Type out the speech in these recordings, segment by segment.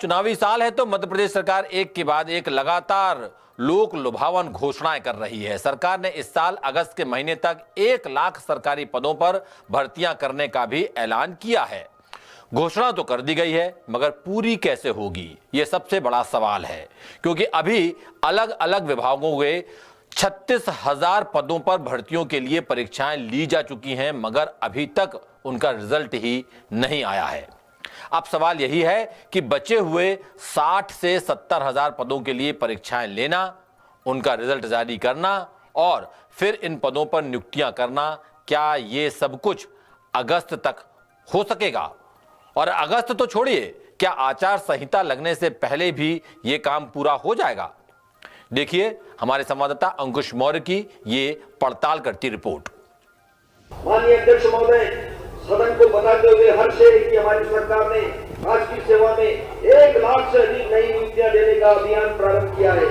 चुनावी साल है तो मध्य प्रदेश सरकार एक के बाद एक लगातार लोक लुभावन घोषणाएं कर रही है। सरकार ने इस साल अगस्त के महीने तक 1 लाख सरकारी पदों पर भर्तियां करने का भी ऐलान किया है। घोषणा तो कर दी गई है, मगर पूरी कैसे होगी, यह सबसे बड़ा सवाल है, क्योंकि अभी अलग अलग विभागों के 36,000 पदों पर भर्तियों के लिए परीक्षाएं ली जा चुकी हैं, मगर अभी तक उनका रिजल्ट ही नहीं आया है। अब सवाल यही है कि बचे हुए 60 से 70,000 पदों के लिए परीक्षाएं लेना, उनका रिजल्ट जारी करना और फिर इन पदों पर नियुक्तियां करना, क्या ये सब कुछ अगस्त तक हो सकेगा? और अगस्त तो छोड़िए, क्या आचार संहिता लगने से पहले भी ये काम पूरा हो जाएगा? देखिए हमारे संवाददाता अंकुश मौर्य की ये पड़ताल करती रिपोर्ट। माननीय अध्यक्ष महोदय, सदन को बताते हुए हर्ष है कि हमारी सरकार ने आज की सेवा में 1 लाख से अधिक नई नियुक्तियां देने का अभियान प्रारंभ किया है।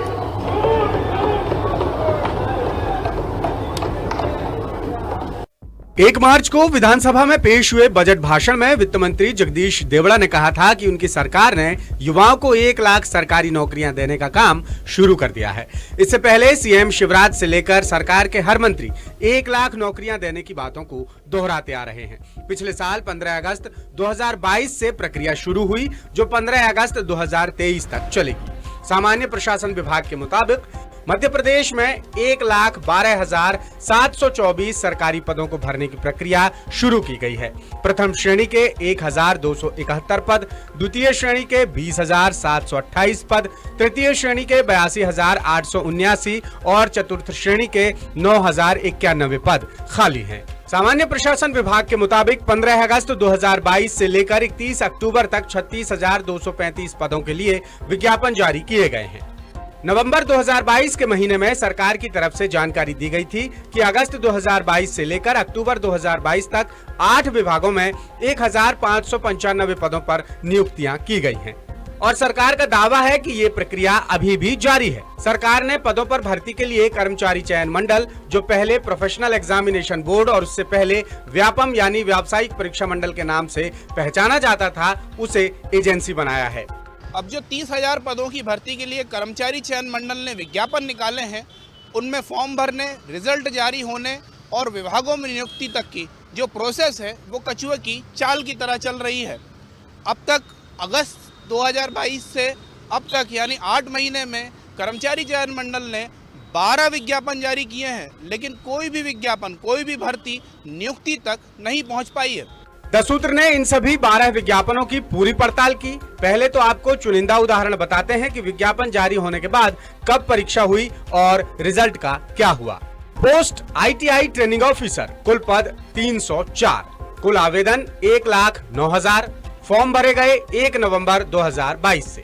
1 मार्च को विधानसभा में पेश हुए बजट भाषण में वित्त मंत्री जगदीश देवड़ा ने कहा था कि उनकी सरकार ने युवाओं को 1 लाख सरकारी नौकरियां देने का काम शुरू कर दिया है। इससे पहले सीएम शिवराज से लेकर सरकार के हर मंत्री 1 लाख नौकरियां देने की बातों को दोहराते आ रहे हैं। पिछले साल 15 अगस्त 2022 से प्रक्रिया शुरू हुई, जो 15 अगस्त 2023 तक चलेगी। सामान्य प्रशासन विभाग के मुताबिक मध्य प्रदेश में 1,12,724 सरकारी पदों को भरने की प्रक्रिया शुरू की गई है। प्रथम श्रेणी के 1,271 पद, द्वितीय श्रेणी के 20,728 पद, तृतीय श्रेणी के 82,879 और चतुर्थ श्रेणी के 9,091 पद खाली हैं। सामान्य प्रशासन विभाग के मुताबिक 15 अगस्त 2022 से लेकर 31 अक्टूबर तक 36,235 पदों के लिए विज्ञापन जारी किए गए हैं। नवंबर 2022 के महीने में सरकार की तरफ से जानकारी दी गई थी कि अगस्त 2022 से लेकर अक्टूबर 2022 तक 8 विभागों में 1,595 पदों पर नियुक्तियां की गई हैं। और सरकार का दावा है कि ये प्रक्रिया अभी भी जारी है। सरकार ने पदों पर भर्ती के लिए कर्मचारी चयन मंडल, जो पहले प्रोफेशनल एग्जामिनेशन बोर्ड और उससे पहले व्यापम यानी व्यावसायिक परीक्षा मंडल के नाम से पहचाना जाता था, उसे एजेंसी बनाया है। अब जो 30,000 पदों की भर्ती के लिए कर्मचारी चयन मंडल ने विज्ञापन निकाले हैं, उनमें फॉर्म भरने, रिजल्ट जारी होने और विभागों में नियुक्ति तक की जो प्रोसेस है वो कछुए की चाल की तरह चल रही है। अब तक अगस्त 2022 से अब तक यानी 8 महीने में कर्मचारी चयन मंडल ने 12 विज्ञापन जारी किए हैं, लेकिन कोई भी विज्ञापन, कोई भी भर्ती नियुक्ति तक नहीं पहुंच पाई है। द सूत्र ने इन सभी 12 विज्ञापनों की पूरी पड़ताल की। पहले तो आपको चुनिंदा उदाहरण बताते हैं कि विज्ञापन जारी होने के बाद कब परीक्षा हुई और रिजल्ट का क्या हुआ। पोस्ट ITI ट्रेनिंग ऑफिसर, कुल पद 304, कुल आवेदन 1,09,000, फॉर्म भरे गए 1 नवंबर 2022 से।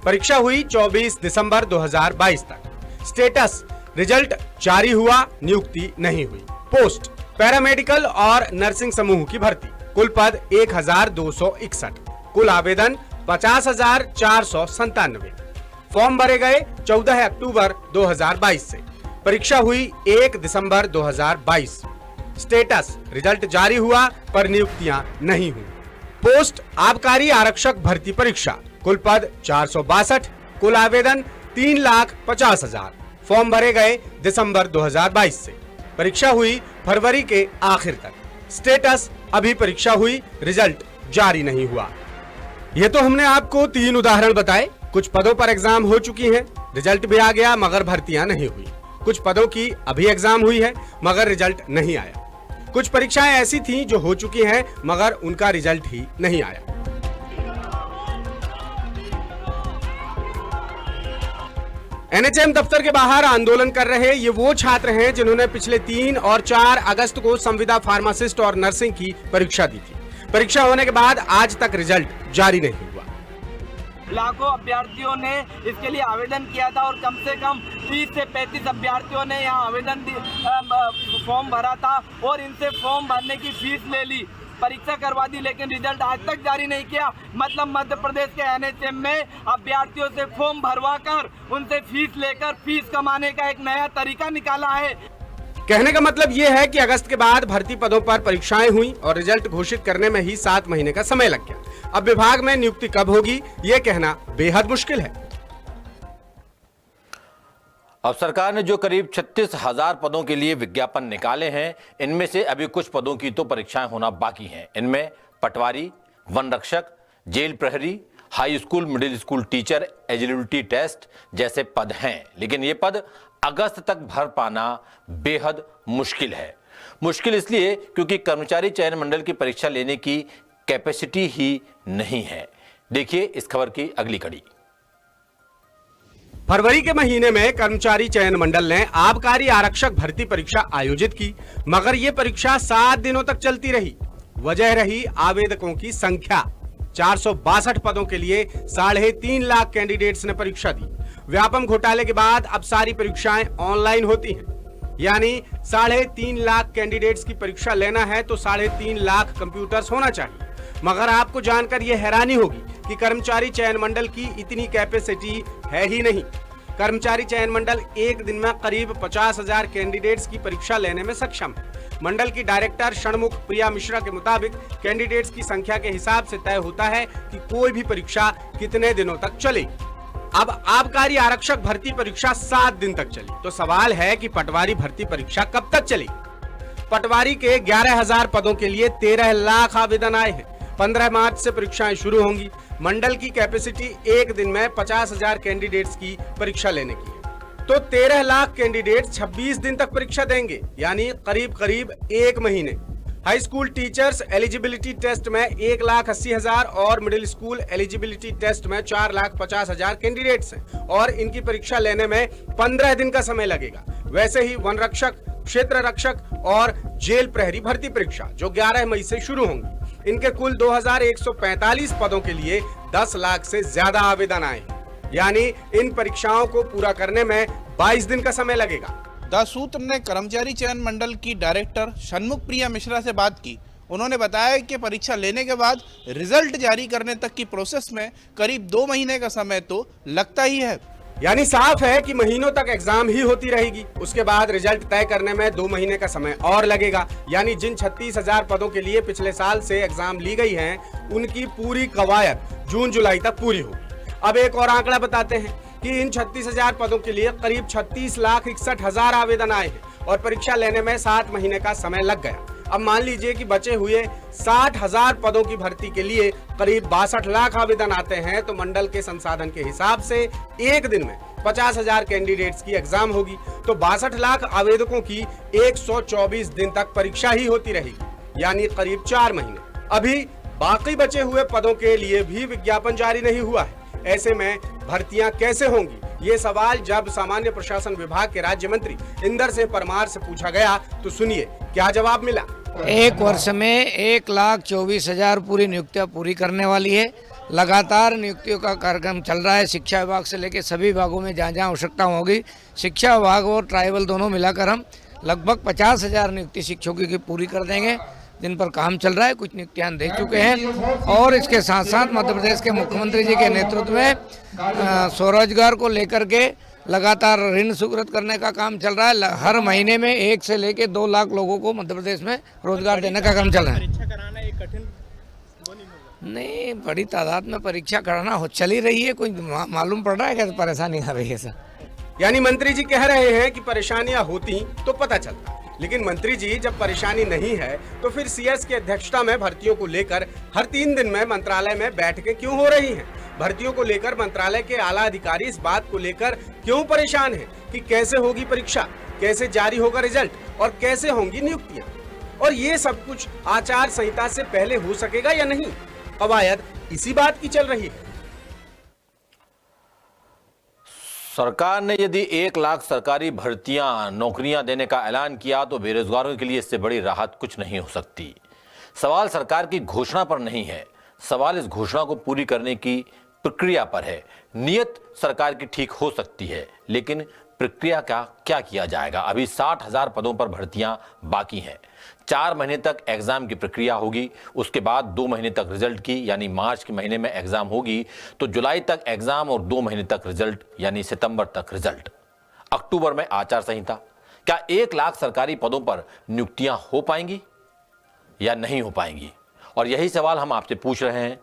परीक्षा हुई 24 दिसंबर 2022 तक। स्टेटस, रिजल्ट जारी हुआ, नियुक्ति नहीं हुई। पोस्ट पैरामेडिकल और नर्सिंग समूह की भर्ती, कुल पद 1,261, कुल आवेदन 50,497, फॉर्म भरे गए 14 अक्टूबर 2022 से। परीक्षा हुई 1 दिसंबर 2022। स्टेटस, रिजल्ट जारी हुआ पर नियुक्तियां नहीं हुई। पोस्ट आबकारी आरक्षक भर्ती परीक्षा, कुल पद 462, कुल आवेदन 3,50,000, फॉर्म भरे गए दिसंबर 2022 से। परीक्षा हुई फरवरी के आखिर तक। स्टेटस, अभी परीक्षा हुई, रिजल्ट जारी नहीं हुआ। ये तो हमने आपको 3 उदाहरण बताए। कुछ पदों पर एग्जाम हो चुकी हैं, रिजल्ट भी आ गया मगर भर्तियां नहीं हुई। कुछ पदों की अभी एग्जाम हुई है मगर रिजल्ट नहीं आया। कुछ परीक्षाएं ऐसी थीं जो हो चुकी हैं मगर उनका रिजल्ट ही नहीं आया। NHM दफ्तर के बाहर आंदोलन कर रहे ये वो छात्र हैं जिन्होंने पिछले 3 और 4 अगस्त को संविदा फार्मासिस्ट और नर्सिंग की परीक्षा दी थी। परीक्षा होने के बाद आज तक रिजल्ट जारी नहीं हुआ। लाखों अभ्यर्थियों ने इसके लिए आवेदन किया था और कम से कम 30 से 35 अभ्यर्थियों ने यहाँ आवेदन फॉर्म भरा था और इनसे फॉर्म भरने की फीस ले ली, परीक्षा करवा दी, लेकिन रिजल्ट आज तक जारी नहीं किया। मतलब मध्य प्रदेश के NHM में अभ्यर्थियों से फॉर्म भरवा कर उनसे फीस लेकर फीस कमाने का एक नया तरीका निकाला है। कहने का मतलब यह है कि अगस्त के बाद भर्ती पदों पर परीक्षाएं हुई और रिजल्ट घोषित करने में ही 7 महीने का समय लग गया। अब विभाग में नियुक्ति कब होगी, यह कहना बेहद मुश्किल है। अब सरकार ने जो करीब 36,000 पदों के लिए विज्ञापन निकाले हैं, इनमें से अभी कुछ पदों की तो परीक्षाएं होना बाकी हैं। इनमें पटवारी, वन रक्षक, जेल प्रहरी, high school middle school teacher, eligibility test जैसे पद हैं। लेकिन ये पद अगस्त तक भर पाना बेहद मुश्किल है। मुश्किल इसलिए क्योंकि कर्मचारी चयन मंडल की परीक्षा लेने की कैपेसिटी ही नहीं है। देखिए इस खबर की अगली कड़ी। फरवरी के महीने में कर्मचारी चयन मंडल ने आबकारी आरक्षक भर्ती परीक्षा आयोजित की, मगर यह परीक्षा 7 दिनों तक चलती रही। वजह रही आवेदकों की संख्या। 462 पदों के लिए 3.5 लाख कैंडिडेट्स ने परीक्षा दी। व्यापम घोटाले के बाद अब सारी परीक्षाएं ऑनलाइन होती हैं, यानी 3.5 लाख कैंडिडेट्स की परीक्षा लेना है तो 3.5 लाख कंप्यूटर्स होना चाहिए। मगर आपको जानकर यह हैरानी होगी कि कर्मचारी चयन मंडल की इतनी कैपेसिटी है ही नहीं। कर्मचारी चयन मंडल एक दिन में करीब 50,000 कैंडिडेट्स की परीक्षा लेने में सक्षम है। मंडल की डायरेक्टर षणमुख प्रिया मिश्रा के मुताबिक कैंडिडेट्स की संख्या के हिसाब से तय होता है कि कोई भी परीक्षा कितने दिनों तक चलेगी। अब आबकारी आरक्षक भर्ती परीक्षा 7 दिन तक चली, तो सवाल है कि पटवारी भर्ती परीक्षा कब तक चलेगी। पटवारी के 11,000 पदों के लिए 13 लाख आवेदन आए हैं। 15 मार्च से परीक्षाएं शुरू होंगी। मंडल की कैपेसिटी एक दिन में 50,000 कैंडिडेट्स की परीक्षा लेने की है, तो 13 लाख कैंडिडेट 26 दिन तक परीक्षा देंगे, यानी करीब करीब 1 महीने। High school teachers eligibility test में 1,80,000 और मिडिल स्कूल एलिजिबिलिटी टेस्ट में 4,50,000 कैंडिडेट्स हैं और इनकी परीक्षा लेने में 15 दिन का समय लगेगा। वैसे ही वन रक्षक, क्षेत्र रक्षक और जेल प्रहरी भर्ती परीक्षा जो 11 मई से शुरू होंगी, इनके कुल 2,145 पदों के लिए 10 लाख से ज्यादा आवेदन आए हैं, यानी इन परीक्षाओं को पूरा करने में 22 दिन का समय लगेगा। द सूत्र ने कर्मचारी चयन मंडल की डायरेक्टर षणमुख प्रिया मिश्रा से बात की। उन्होंने बताया कि परीक्षा लेने के बाद रिजल्ट जारी करने तक की प्रोसेस में करीब 2 महीने का समय तो लगता ही है। यानी साफ है कि महीनों तक एग्जाम ही होती रहेगी। उसके बाद रिजल्ट तय करने में 2 महीने का समय और लगेगा। यानी जिन 36,000 पदों के लिए पिछले साल से एग्जाम ली गई है, उनकी पूरी कवायद जून जुलाई तक पूरी होगी। अब एक और आंकड़ा बताते हैं कि इन 36,000 पदों के लिए करीब 36,61,000 आवेदन आए हैं और परीक्षा लेने में 7 महीने का समय लग गया। अब मान लीजिए कि बचे हुए 60,000 पदों की भर्ती के लिए करीब 62 लाख आवेदन आते हैं, तो मंडल के संसाधन के हिसाब से एक दिन में 50,000 कैंडिडेट्स की एग्जाम होगी, तो 62 लाख आवेदकों की 124 दिन तक परीक्षा ही होती रहेगी, यानी करीब 4 महीने। अभी बाकी बचे हुए पदों के लिए भी विज्ञापन जारी नहीं हुआ है। ऐसे में भर्तियां कैसे होंगी, ये सवाल जब सामान्य प्रशासन विभाग के राज्य मंत्री इंदर सिंह परमार से पूछा गया, तो सुनिए क्या जवाब मिला। एक वर्ष में 1,24,000 पूरी नियुक्तियां पूरी करने वाली है। लगातार नियुक्तियों का कार्यक्रम चल रहा है। शिक्षा विभाग से लेकर सभी विभागों में जहाँ जहाँ आवश्यकता होगी, शिक्षा विभाग और ट्राइबल दोनों मिलाकर हम लगभग 50,000 नियुक्ति शिक्षकों की पूरी कर देंगे, जिन पर काम चल रहा है। कुछ नियुक्तियां दे चुके हैं और इसके साथ साथ मध्य प्रदेश के मुख्यमंत्री जी के नेतृत्व में स्वरोजगार को लेकर के लगातार ऋण स्वीकृत करने का काम चल रहा है। हर महीने में 1 से लेकर 2 लाख लोगों को मध्य प्रदेश में रोजगार देने का काम चल रहा है। परीक्षा कराना एक कठिन नहीं, बड़ी तादाद में परीक्षा कराना चल ही रही है। कोई मालूम पड़ रहा है क्या परेशानी आ रही है सर? यानी मंत्री जी कह रहे हैं कि परेशानियां होती तो पता चलता, लेकिन मंत्री जी जब परेशानी नहीं है तो फिर सीएस की अध्यक्षता में भर्तियों को लेकर हर 3 दिन में मंत्रालय में बैठकें क्यों हो रही हैं? भर्तियों को लेकर मंत्रालय के आला अधिकारी इस बात को लेकर क्यों परेशान हैं कि कैसे होगी परीक्षा, कैसे जारी होगा रिजल्ट और कैसे होंगी नियुक्तियां, और ये सब कुछ आचार संहिता से पहले हो सकेगा या नहीं? कवायद इसी बात की चल रही है। सरकार ने यदि 1 लाख सरकारी भर्तियां, नौकरियां देने का ऐलान किया तो बेरोजगारों के लिए इससे बड़ी राहत कुछ नहीं हो सकती। सवाल सरकार की घोषणा पर नहीं है, सवाल इस घोषणा को पूरी करने की प्रक्रिया पर है। नियत सरकार की ठीक हो सकती है, लेकिन प्रक्रिया का क्या किया जाएगा? अभी 60,000 पदों पर भर्तियां बाकी हैं। 4 महीने तक एग्जाम की प्रक्रिया होगी, उसके बाद 2 महीने तक रिजल्ट की, यानी मार्च के महीने में एग्जाम होगी तो जुलाई तक एग्जाम और 2 महीने तक रिजल्ट, यानी सितंबर तक रिजल्ट। अक्टूबर में आचार संहिता, क्या 1 लाख सरकारी पदों पर नियुक्तियां हो पाएंगी या नहीं हो पाएंगी? और यही सवाल हम आपसे पूछ रहे हैं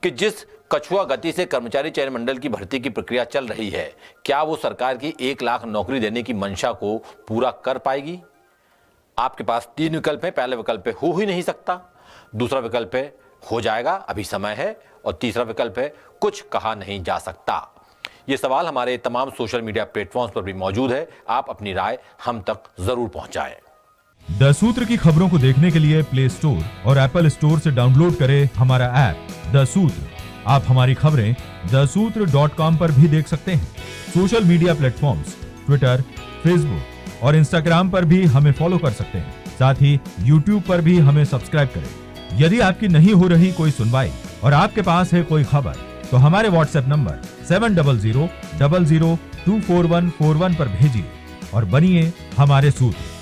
कि जिस कछुआ गति से कर्मचारी चयन मंडल की भर्ती की प्रक्रिया चल रही है, क्या वो सरकार की 1 लाख नौकरी देने की मंशा को पूरा कर पाएगी? आपके पास 3 विकल्प है। पहले विकल्प है हो ही नहीं सकता, दूसरा विकल्प है हो जाएगा, अभी समय है, और तीसरा विकल्प है कुछ कहा नहीं जा सकता। ये सवाल हमारे तमाम सोशल मीडिया प्लेटफॉर्म्स पर भी मौजूद है। आप अपनी राय हम तक जरूर पहुंचाएं। द सूत्र की खबरों को देखने के लिए प्ले स्टोर और एप्पल स्टोर से डाउनलोड करें हमारा ऐप द सूत्र। आप हमारी खबरें thesutra.com पर भी देख सकते हैं। Social media platforms Twitter, Facebook और इंस्टाग्राम पर भी हमें फॉलो कर सकते हैं। साथ ही यूट्यूब पर भी हमें सब्सक्राइब करें। यदि आपकी नहीं हो रही कोई सुनवाई और आपके पास है कोई खबर, तो हमारे व्हाट्सएप नंबर 700000244141 पर भेजिए और बनिए हमारे सूत्र।